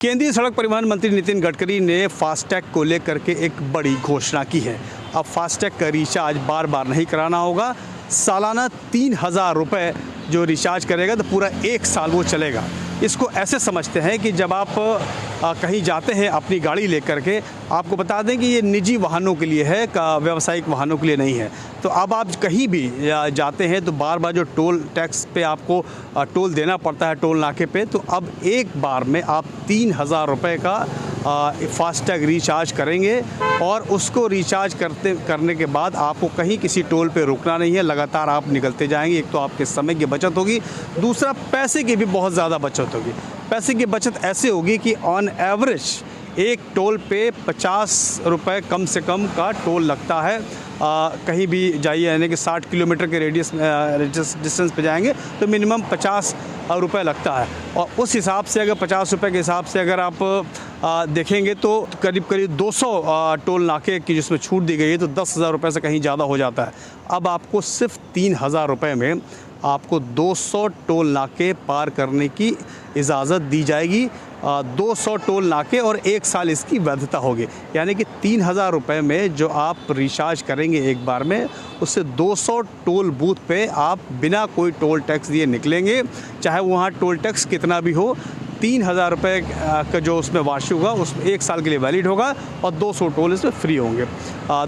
केंद्रीय सड़क परिवहन मंत्री नितिन गडकरी ने फास्टैग को लेकर के एक बड़ी घोषणा की है। अब फास्टैग का रिचार्ज बार बार नहीं कराना होगा। सालाना 3,000 रुपये जो रिचार्ज करेगा तो पूरा 1 साल वो चलेगा। इसको ऐसे समझते हैं कि जब आप कहीं जाते हैं अपनी गाड़ी लेकर के, आपको बता दें कि ये निजी वाहनों के लिए है, व्यावसायिक वाहनों के लिए नहीं है। तो अब आप कहीं भी जाते हैं तो बार बार जो टोल टैक्स पे आपको टोल देना पड़ता है टोल नाके पे, तो अब एक बार में आप 3,000 रुपये का फास्टैग रिचार्ज करेंगे और उसको रिचार्ज करने के बाद आपको कहीं किसी टोल पे रुकना नहीं है। लगातार आप निकलते जाएंगे। एक तो आपके समय की बचत होगी, दूसरा पैसे की भी बहुत ज़्यादा बचत होगी। पैसे की बचत ऐसे होगी कि ऑन एवरेज एक टोल पे 50 रुपये कम से कम का टोल लगता है। कहीं भी जाइए, यानी कि 60 किलोमीटर के डिस्टेंस पे जाएंगे तो मिनिमम 50 रुपये लगता है। और उस हिसाब से अगर 50 रुपये के हिसाब से अगर आप देखेंगे तो करीब 200 टोल नाके की जिसमें छूट दी गई है, तो 10,000 रुपये से कहीं ज़्यादा हो जाता है। अब आपको सिर्फ 3,000 रुपये में आपको 200 टोल नाके पार करने की इजाज़त दी जाएगी। 200 टोल नाके और 1 साल इसकी वैधता होगी। यानी कि 3,000 रुपये में जो आप रिचार्ज करेंगे एक बार में, उससे 200 टोल बूथ पे आप बिना कोई टोल टैक्स दिए निकलेंगे, चाहे वहाँ टोल टैक्स कितना भी हो। 3,000 रुपये का जो उसमें वार्षिक होगा उसमें 1 साल के लिए वैलिड होगा और 200 टोल इसमें फ्री होंगे।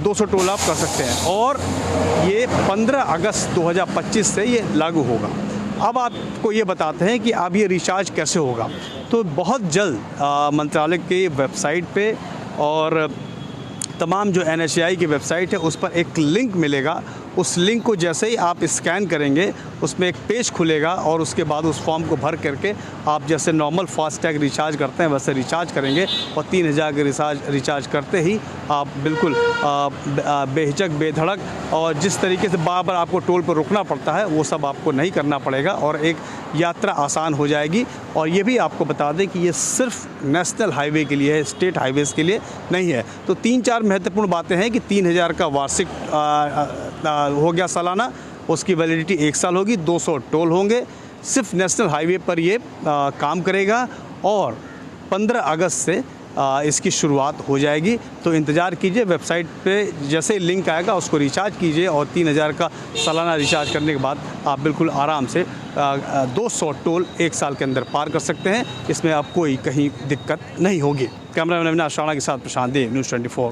200 टोल आप कर सकते हैं और ये 15 अगस्त 2025 से ये लागू होगा। अब आपको ये बताते हैं कि अब ये रिचार्ज कैसे होगा। तो बहुत जल्द मंत्रालय की वेबसाइट पे और तमाम जो NHAI की वेबसाइट है उस पर एक लिंक मिलेगा। उस लिंक को जैसे ही आप स्कैन करेंगे उसमें एक पेज खुलेगा और उसके बाद उस फॉर्म को भर करके आप जैसे नॉर्मल फास्टैग रिचार्ज करते हैं वैसे रिचार्ज करेंगे और 3,000 के रिचार्ज करते ही आप बिल्कुल बेहिचक बेधड़क और जिस तरीके से बार बार आपको टोल पर रुकना पड़ता है वो सब आपको नहीं करना पड़ेगा और एक यात्रा आसान हो जाएगी। और ये भी आपको बता दें कि ये सिर्फ नेशनल हाईवे के लिए है, स्टेट हाईवेज़ के लिए नहीं है। तो 3-4 महत्वपूर्ण बातें हैं कि 3,000 का वार्षिक हो गया सालाना, उसकी वैलिडिटी 1 साल होगी, 200 टोल होंगे, सिर्फ नेशनल हाईवे पर ये काम करेगा और 15 अगस्त से इसकी शुरुआत हो जाएगी। तो इंतज़ार कीजिए, वेबसाइट पे जैसे लिंक आएगा उसको रिचार्ज कीजिए और 3,000 का सालाना रिचार्ज करने के बाद आप बिल्कुल आराम से 200 टोल 1 साल के अंदर पार कर सकते हैं। इसमें आप कोई कहीं दिक्कत नहीं होगी। कैमरामैन अविनाश राणा के साथ प्रशांत देव, न्यूज़ 24।